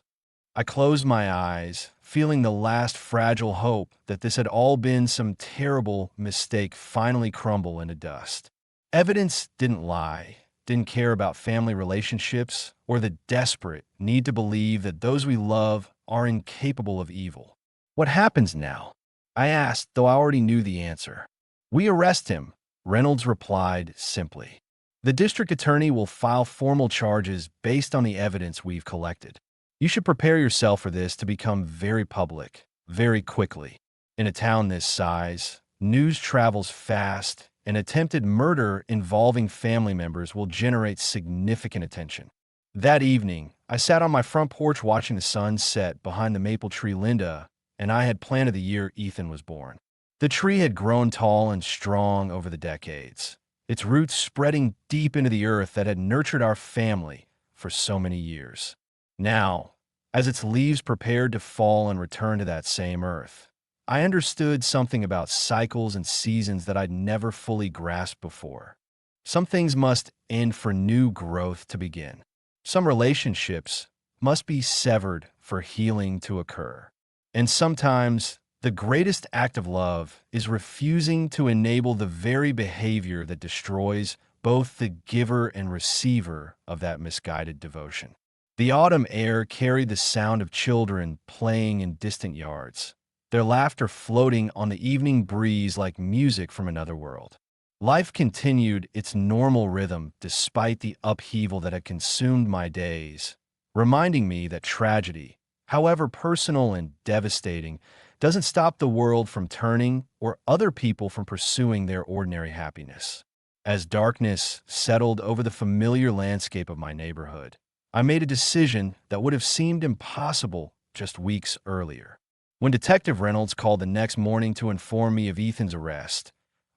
I closed my eyes, feeling the last fragile hope that this had all been some terrible mistake finally crumble into dust. Evidence didn't lie, didn't care about family relationships or the desperate need to believe that those we love are incapable of evil. "What happens now?" I asked, though I already knew the answer. "We arrest him," Reynolds replied simply. "The district attorney will file formal charges based on the evidence we've collected. You should prepare yourself for this to become very public, very quickly. In a town this size, news travels fast, and attempted murder involving family members will generate significant attention." That evening, I sat on my front porch watching the sun set behind the maple tree Linda and I had planted the year Ethan was born. The tree had grown tall and strong over the decades, its roots spreading deep into the earth that had nurtured our family for so many years. Now, as its leaves prepared to fall and return to that same earth, I understood something about cycles and seasons that I'd never fully grasped before. Some things must end for new growth to begin. Some relationships must be severed for healing to occur. And sometimes The greatest act of love is refusing to enable the very behavior that destroys both the giver and receiver of that misguided devotion. The autumn air carried the sound of children playing in distant yards, their laughter floating on the evening breeze like music from another world. Life continued its normal rhythm despite the upheaval that had consumed my days, reminding me that tragedy, however personal and devastating, doesn't stop the world from turning or other people from pursuing their ordinary happiness. As darkness settled over the familiar landscape of my neighborhood, I made a decision that would have seemed impossible just weeks earlier. When Detective Reynolds called the next morning to inform me of Ethan's arrest,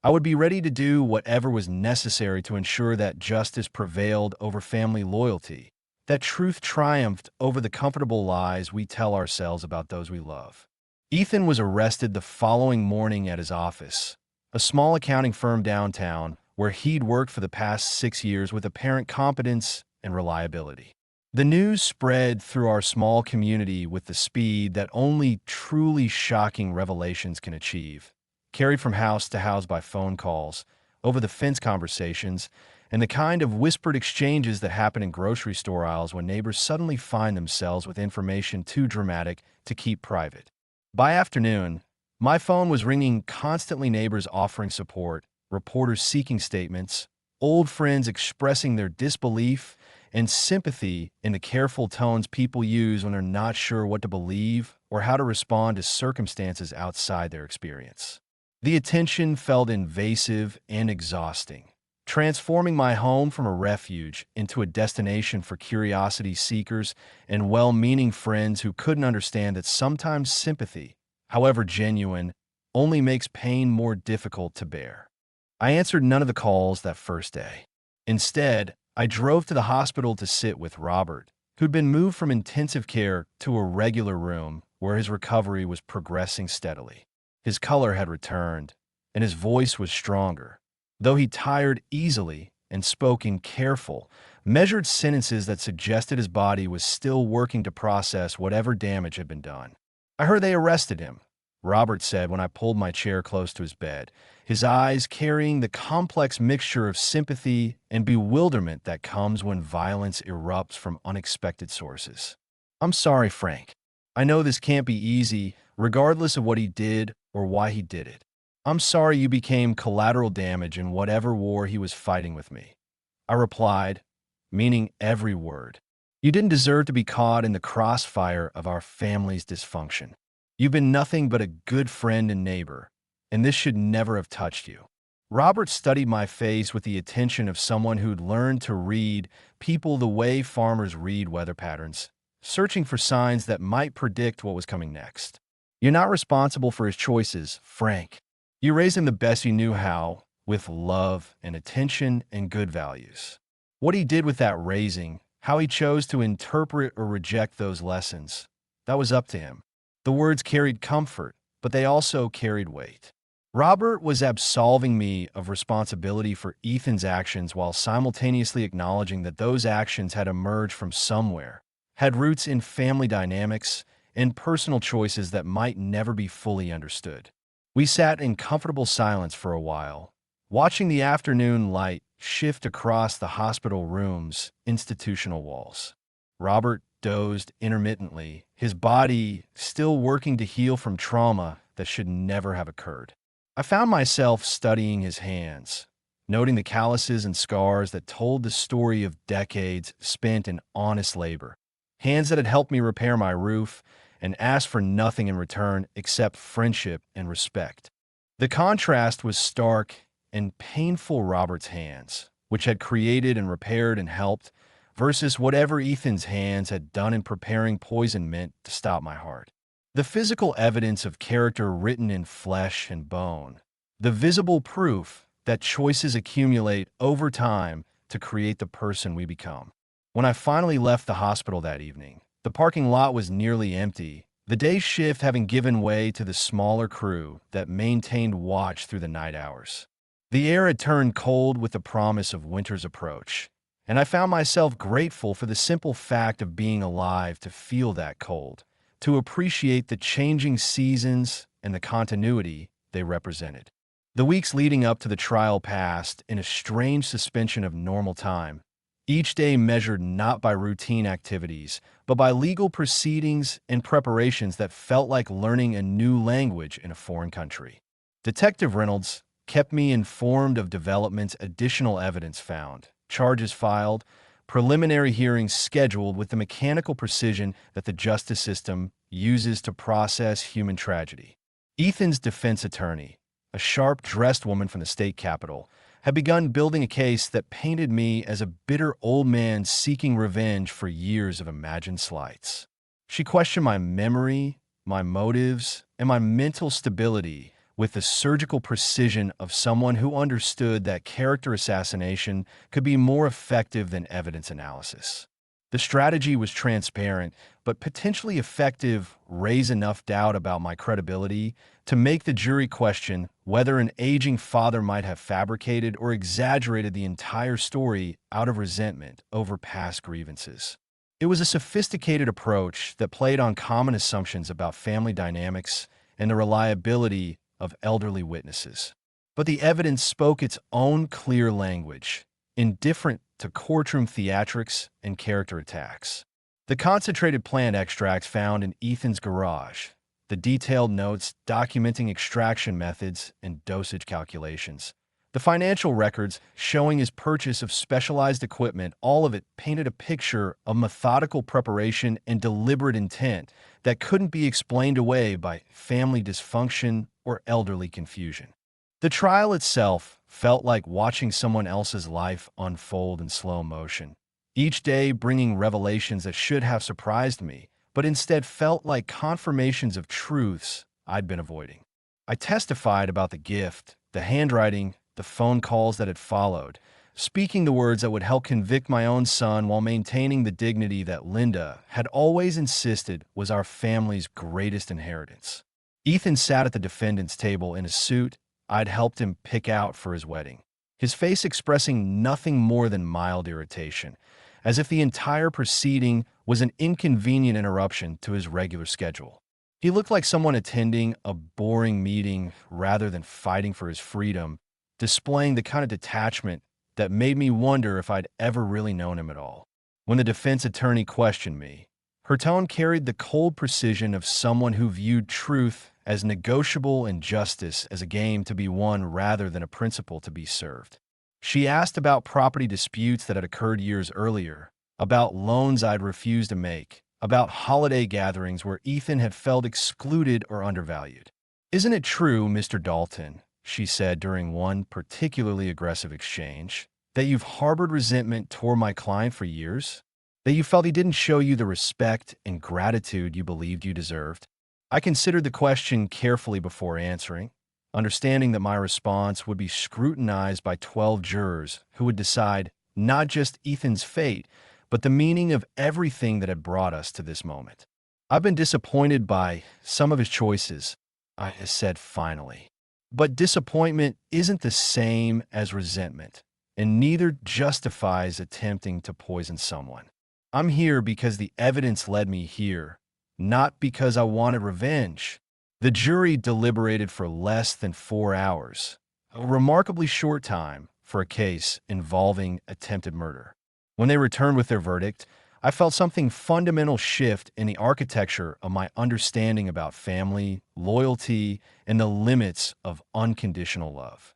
I would be ready to do whatever was necessary to ensure that justice prevailed over family loyalty, that truth triumphed over the comfortable lies we tell ourselves about those we love. Ethan was arrested the following morning at his office, a small accounting firm downtown where he'd worked for the past 6 years with apparent competence and reliability. The news spread through our small community with the speed that only truly shocking revelations can achieve, carried from house to house by phone calls, over-the-fence conversations, and the kind of whispered exchanges that happen in grocery store aisles when neighbors suddenly find themselves with information too dramatic to keep private. By afternoon, my phone was ringing constantly, neighbors offering support, reporters seeking statements, old friends expressing their disbelief and sympathy in the careful tones people use when they're not sure what to believe or how to respond to circumstances outside their experience. The attention felt invasive and exhausting, transforming my home from a refuge into a destination for curiosity seekers and well-meaning friends who couldn't understand that sometimes sympathy, however genuine, only makes pain more difficult to bear. I answered none of the calls that first day. Instead, I drove to the hospital to sit with Robert, who'd been moved from intensive care to a regular room where his recovery was progressing steadily. His color had returned, and his voice was stronger, though he tired easily and spoke in careful, measured sentences that suggested his body was still working to process whatever damage had been done. "I heard they arrested him," Robert said when I pulled my chair close to his bed, his eyes carrying the complex mixture of sympathy and bewilderment that comes when violence erupts from unexpected sources. "I'm sorry, Frank. I know this can't be easy, regardless of what he did or why he did it. I'm sorry you became collateral damage in whatever war he was fighting with me," I replied, meaning every word. "You didn't deserve to be caught in the crossfire of our family's dysfunction. You've been nothing but a good friend and neighbor, and this should never have touched you." Robert studied my face with the attention of someone who'd learned to read people the way farmers read weather patterns, searching for signs that might predict what was coming next. "You're not responsible for his choices, Frank. You raised him the best you knew how, with love and attention and good values. What he did with that raising, how he chose to interpret or reject those lessons, that was up to him." The words carried comfort, but they also carried weight. Robert was absolving me of responsibility for Ethan's actions while simultaneously acknowledging that those actions had emerged from somewhere, had roots in family dynamics and personal choices that might never be fully understood. We sat in comfortable silence for a while, watching the afternoon light shift across the hospital room's institutional walls. Robert dozed intermittently, his body still working to heal from trauma that should never have occurred. I found myself studying his hands, noting the calluses and scars that told the story of decades spent in honest labor, hands that had helped me repair my roof and asked for nothing in return except friendship and respect. The contrast was stark and painful. Robert's hands, which had created and repaired and helped, versus whatever Ethan's hands had done in preparing poison meant to stop my heart. The physical evidence of character written in flesh and bone, the visible proof that choices accumulate over time to create the person we become. When I finally left the hospital that evening, the parking lot was nearly empty, the day's shift having given way to the smaller crew that maintained watch through the night hours. The air had turned cold with the promise of winter's approach, and I found myself grateful for the simple fact of being alive to feel that cold, to appreciate the changing seasons and the continuity they represented. The weeks leading up to the trial passed in a strange suspension of normal time, each day measured not by routine activities, but by legal proceedings and preparations that felt like learning a new language in a foreign country. Detective Reynolds kept me informed of developments, additional evidence found, charges filed, preliminary hearings scheduled with the mechanical precision that the justice system uses to process human tragedy. Ethan's defense attorney, a sharp-dressed woman from the state capitol, had begun building a case that painted me as a bitter old man seeking revenge for years of imagined slights. She questioned my memory, my motives, and my mental stability with the surgical precision of someone who understood that character assassination could be more effective than evidence analysis. The strategy was transparent, but potentially effective, raise enough doubt about my credibility to make the jury question whether an aging father might have fabricated or exaggerated the entire story out of resentment over past grievances. It was a sophisticated approach that played on common assumptions about family dynamics and the reliability of elderly witnesses. But the evidence spoke its own clear language, indifferent to courtroom theatrics and character attacks. The concentrated plant extracts found in Ethan's garage, the detailed notes documenting extraction methods and dosage calculations, the financial records showing his purchase of specialized equipment, all of it painted a picture of methodical preparation and deliberate intent that couldn't be explained away by family dysfunction or elderly confusion. The trial itself felt like watching someone else's life unfold in slow motion, each day bringing revelations that should have surprised me, but instead felt like confirmations of truths I'd been avoiding. I testified about the gift, the handwriting, the phone calls that had followed, speaking the words that would help convict my own son while maintaining the dignity that Linda had always insisted was our family's greatest inheritance. Ethan sat at the defendant's table in a suit I'd helped him pick out for his wedding, his face expressing nothing more than mild irritation, as if the entire proceeding was an inconvenient interruption to his regular schedule. He looked like someone attending a boring meeting rather than fighting for his freedom, displaying the kind of detachment that made me wonder if I'd ever really known him at all. When the defense attorney questioned me, her tone carried the cold precision of someone who viewed truth as negotiable and justice as a game to be won rather than a principle to be served. She asked about property disputes that had occurred years earlier, about loans I'd refused to make, about holiday gatherings where Ethan had felt excluded or undervalued. "Isn't it true, Mr. Dalton," she said during one particularly aggressive exchange, "that you've harbored resentment toward my client for years? That you felt he didn't show you the respect and gratitude you believed you deserved?" I considered the question carefully before answering, understanding that my response would be scrutinized by 12 jurors who would decide not just Ethan's fate, but the meaning of everything that had brought us to this moment. "I've been disappointed by some of his choices," I said finally. "But disappointment isn't the same as resentment, and neither justifies attempting to poison someone. I'm here because the evidence led me here, not because I wanted revenge." The jury deliberated for less than 4 hours, a remarkably short time for a case involving attempted murder. When they returned with their verdict, I felt something fundamental shift in the architecture of my understanding about family, loyalty, and the limits of unconditional love.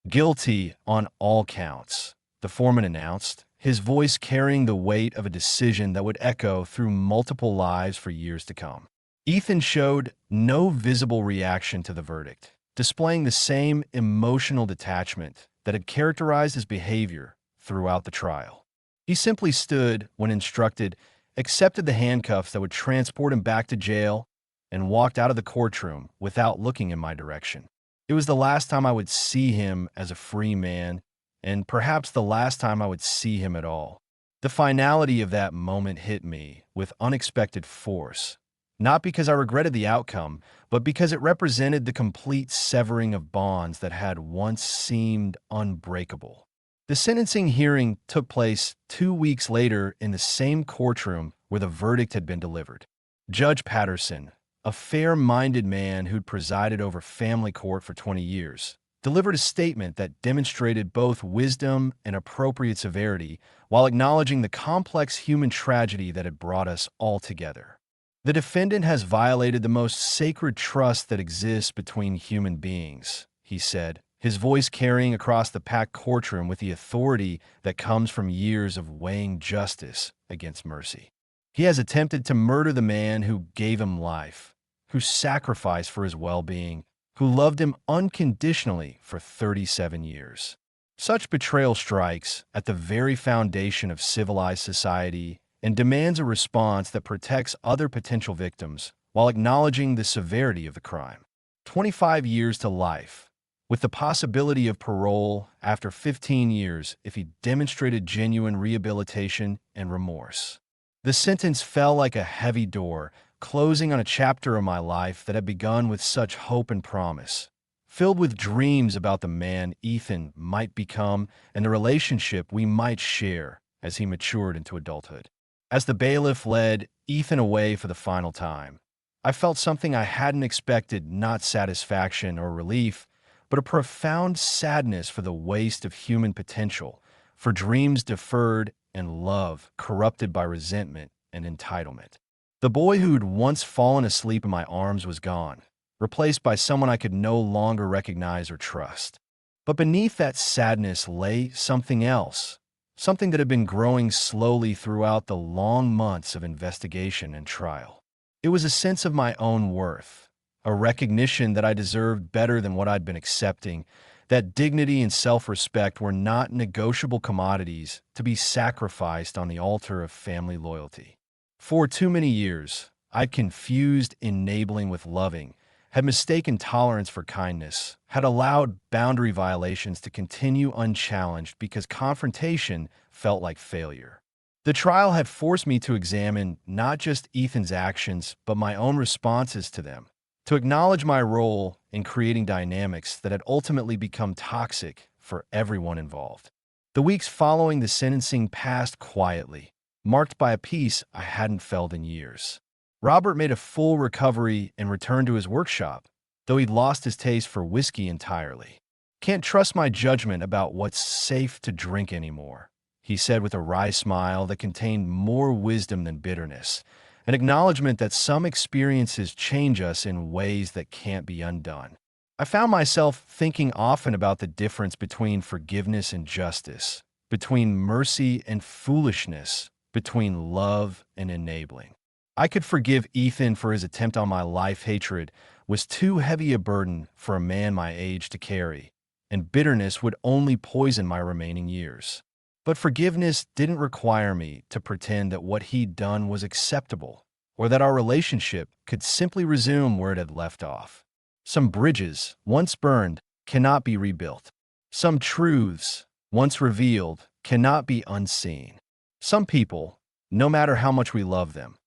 "Guilty on all counts," the foreman announced, his voice carrying the weight of a decision that would echo through multiple lives for years to come. Ethan showed no visible reaction to the verdict, displaying the same emotional detachment that had characterized his behavior throughout the trial. He simply stood when instructed, accepted the handcuffs that would transport him back to jail, and walked out of the courtroom without looking in my direction. It was the last time I would see him as a free man, and perhaps the last time I would see him at all. The finality of that moment hit me with unexpected force, not because I regretted the outcome, but because it represented the complete severing of bonds that had once seemed unbreakable. The sentencing hearing took place 2 weeks later in the same courtroom where the verdict had been delivered. Judge Patterson, a fair-minded man who'd presided over family court for 20 years, delivered a statement that demonstrated both wisdom and appropriate severity while acknowledging the complex human tragedy that had brought us all together. The defendant has violated the most sacred trust that exists between human beings, he said, his voice carrying across the packed courtroom with the authority that comes from years of weighing justice against mercy. He has attempted to murder the man who gave him life, who sacrificed for his well-being, who loved him unconditionally for 37 years. Such betrayal strikes at the very foundation of civilized society and demands a response that protects other potential victims while acknowledging the severity of the crime. 25 years to life, with the possibility of parole after 15 years if he demonstrated genuine rehabilitation and remorse. The sentence fell like a heavy door, closing on a chapter of my life that had begun with such hope and promise, filled with dreams about the man Ethan might become and the relationship we might share as he matured into adulthood. As the bailiff led Ethan away for the final time, I felt something I hadn't expected, not satisfaction or relief, but a profound sadness for the waste of human potential, for dreams deferred and love corrupted by resentment and entitlement. The boy who'd once fallen asleep in my arms was gone, replaced by someone I could no longer recognize or trust. But beneath that sadness lay something else, something that had been growing slowly throughout the long months of investigation and trial. It was a sense of my own worth, a recognition that I deserved better than what I'd been accepting, that dignity and self-respect were not negotiable commodities to be sacrificed on the altar of family loyalty. For too many years, I'd confused enabling with loving, had mistaken tolerance for kindness, had allowed boundary violations to continue unchallenged because confrontation felt like failure. The trial had forced me to examine not just Ethan's actions, but my own responses to them, to acknowledge my role in creating dynamics that had ultimately become toxic for everyone involved. The weeks following the sentencing passed quietly, marked by a peace I hadn't felt in years. Robert made a full recovery and returned to his workshop, though he'd lost his taste for whiskey entirely. "Can't trust my judgment about what's safe to drink anymore," he said with a wry smile that contained more wisdom than bitterness, an acknowledgement that some experiences change us in ways that can't be undone. I found myself thinking often about the difference between forgiveness and justice, between mercy and foolishness, between love and enabling. I could forgive Ethan for his attempt on my life. Hatred was too heavy a burden for a man my age to carry, and bitterness would only poison my remaining years. But forgiveness didn't require me to pretend that what he'd done was acceptable, or that our relationship could simply resume where it had left off. Some bridges, once burned, cannot be rebuilt. Some truths, once revealed, cannot be unseen. Some people, no matter how much we love them,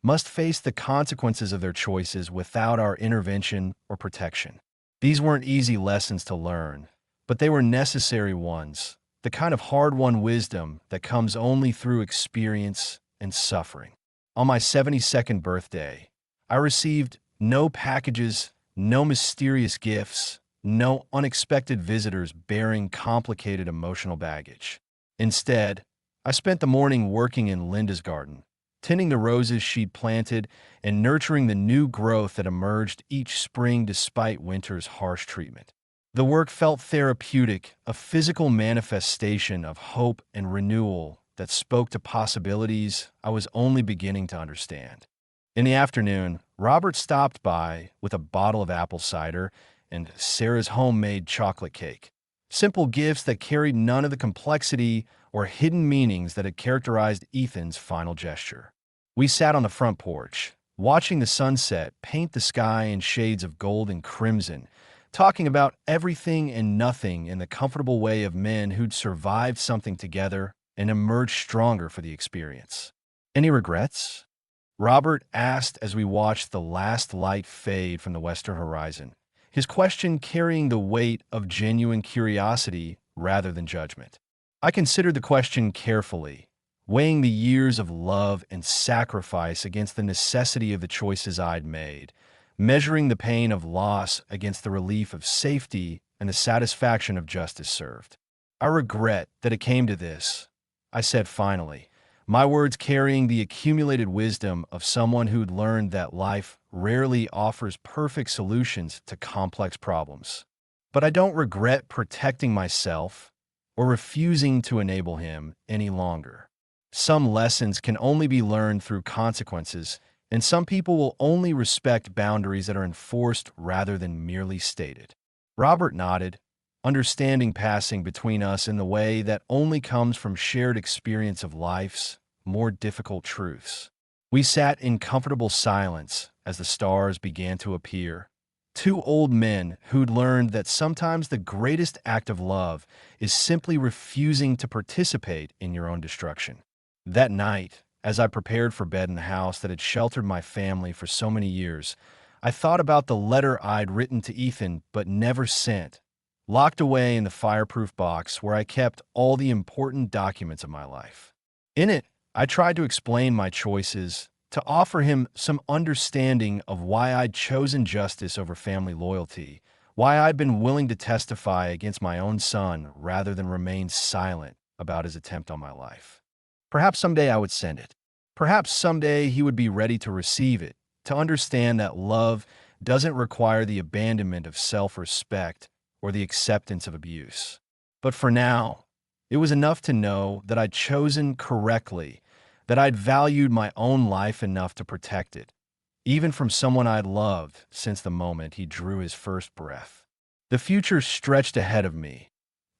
must face the consequences of their choices without our intervention or protection. These weren't easy lessons to learn, but they were necessary ones, the kind of hard-won wisdom that comes only through experience and suffering. On my 72nd birthday, I received no packages, no mysterious gifts, no unexpected visitors bearing complicated emotional baggage. Instead, I spent the morning working in Linda's garden, tending the roses she'd planted and nurturing the new growth that emerged each spring despite winter's harsh treatment. The work felt therapeutic, a physical manifestation of hope and renewal that spoke to possibilities I was only beginning to understand. In the afternoon, Robert stopped by with a bottle of apple cider and Sarah's homemade chocolate cake. Simple gifts that carried none of the complexity or hidden meanings that had characterized Ethan's final gesture. We sat on the front porch, watching the sunset paint the sky in shades of gold and crimson, talking about everything and nothing in the comfortable way of men who'd survived something together and emerged stronger for the experience. "Any regrets?" Robert asked as we watched the last light fade from the western horizon, his question carrying the weight of genuine curiosity rather than judgment. I considered the question carefully, weighing the years of love and sacrifice against the necessity of the choices I'd made, measuring the pain of loss against the relief of safety and the satisfaction of justice served. "I regret that it came to this," I said finally, my words carrying the accumulated wisdom of someone who'd learned that life rarely offers perfect solutions to complex problems. "But I don't regret protecting myself or refusing to enable him any longer. Some lessons can only be learned through consequences, and some people will only respect boundaries that are enforced rather than merely stated." Robert nodded, understanding passing between us in the way that only comes from shared experience of life's more difficult truths. We sat in comfortable silence as the stars began to appear. Two old men who'd learned that sometimes the greatest act of love is simply refusing to participate in your own destruction. That night, as I prepared for bed in the house that had sheltered my family for so many years, I thought about the letter I'd written to Ethan but never sent, locked away in the fireproof box where I kept all the important documents of my life. In it, I tried to explain my choices, to offer him some understanding of why I'd chosen justice over family loyalty, why I'd been willing to testify against my own son rather than remain silent about his attempt on my life. Perhaps someday I would send it. Perhaps someday he would be ready to receive it, to understand that love doesn't require the abandonment of self-respect or the acceptance of abuse. But for now, it was enough to know that I'd chosen correctly, that I'd valued my own life enough to protect it, even from someone I'd loved since the moment he drew his first breath. The future stretched ahead of me,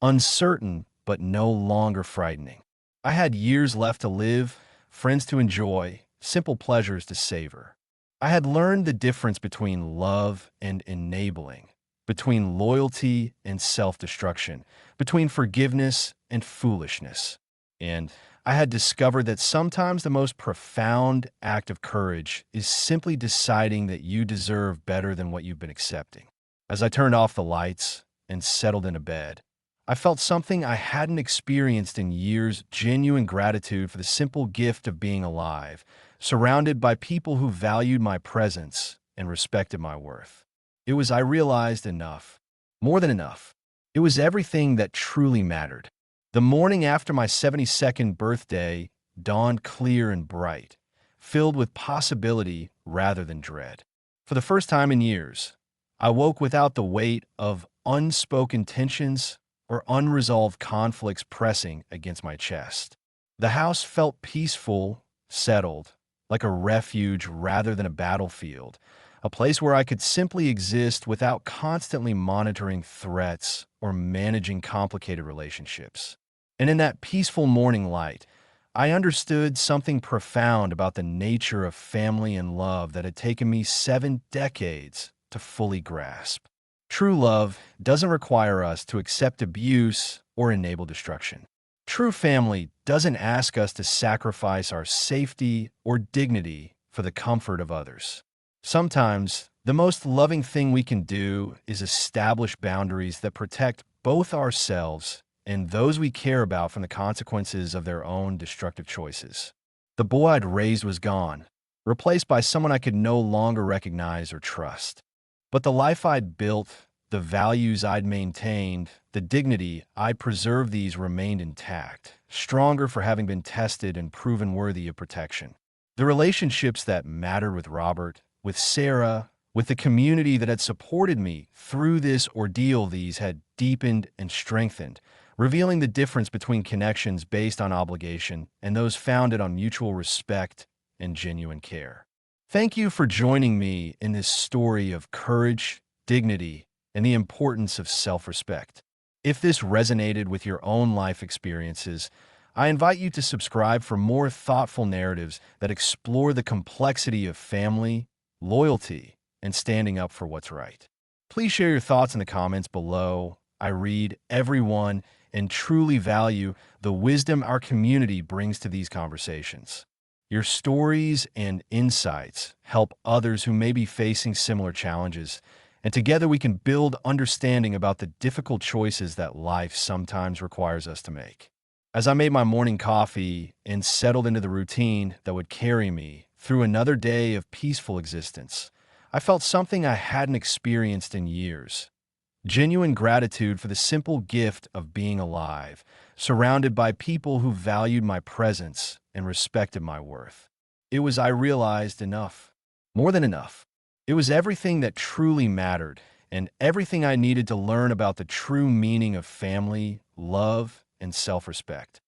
uncertain but no longer frightening. I had years left to live, friends to enjoy, simple pleasures to savor. I had learned the difference between love and enabling, between loyalty and self-destruction, between forgiveness and foolishness. And I had discovered that sometimes the most profound act of courage is simply deciding that you deserve better than what you've been accepting. As I turned off the lights and settled into bed, I felt something I hadn't experienced in years: genuine gratitude for the simple gift of being alive, surrounded by people who valued my presence and respected my worth. I realized, enough, more than enough. It was everything that truly mattered. The morning after my 72nd birthday dawned clear and bright, filled with possibility rather than dread. For the first time in years, I woke without the weight of unspoken tensions or unresolved conflicts pressing against my chest. The house felt peaceful, settled, like a refuge rather than a battlefield, a place where I could simply exist without constantly monitoring threats or managing complicated relationships. And in that peaceful morning light, I understood something profound about the nature of family and love that had taken me 7 decades to fully grasp. True love doesn't require us to accept abuse or enable destruction. True family doesn't ask us to sacrifice our safety or dignity for the comfort of others. Sometimes, the most loving thing we can do is establish boundaries that protect both ourselves and those we care about from the consequences of their own destructive choices. The boy I'd raised was gone, replaced by someone I could no longer recognize or trust. But the life I'd built, the values I'd maintained, the dignity I'd preserved, these remained intact, stronger for having been tested and proven worthy of protection. The relationships that mattered with Robert, with Sarah, with the community that had supported me through this ordeal, these had deepened and strengthened, revealing the difference between connections based on obligation and those founded on mutual respect and genuine care. Thank you for joining me in this story of courage, dignity, and the importance of self-respect. If this resonated with your own life experiences, I invite you to subscribe for more thoughtful narratives that explore the complexity of family, loyalty, and standing up for what's right. Please share your thoughts in the comments below. I read every one and truly value the wisdom our community brings to these conversations. Your stories and insights help others who may be facing similar challenges, and together we can build understanding about the difficult choices that life sometimes requires us to make. As I made my morning coffee and settled into the routine that would carry me through another day of peaceful existence, I felt something I hadn't experienced in years. Genuine gratitude for the simple gift of being alive, surrounded by people who valued my presence and respected my worth. It was, I realized, enough. More than enough. It was everything that truly mattered, and everything I needed to learn about the true meaning of family, love, and self-respect.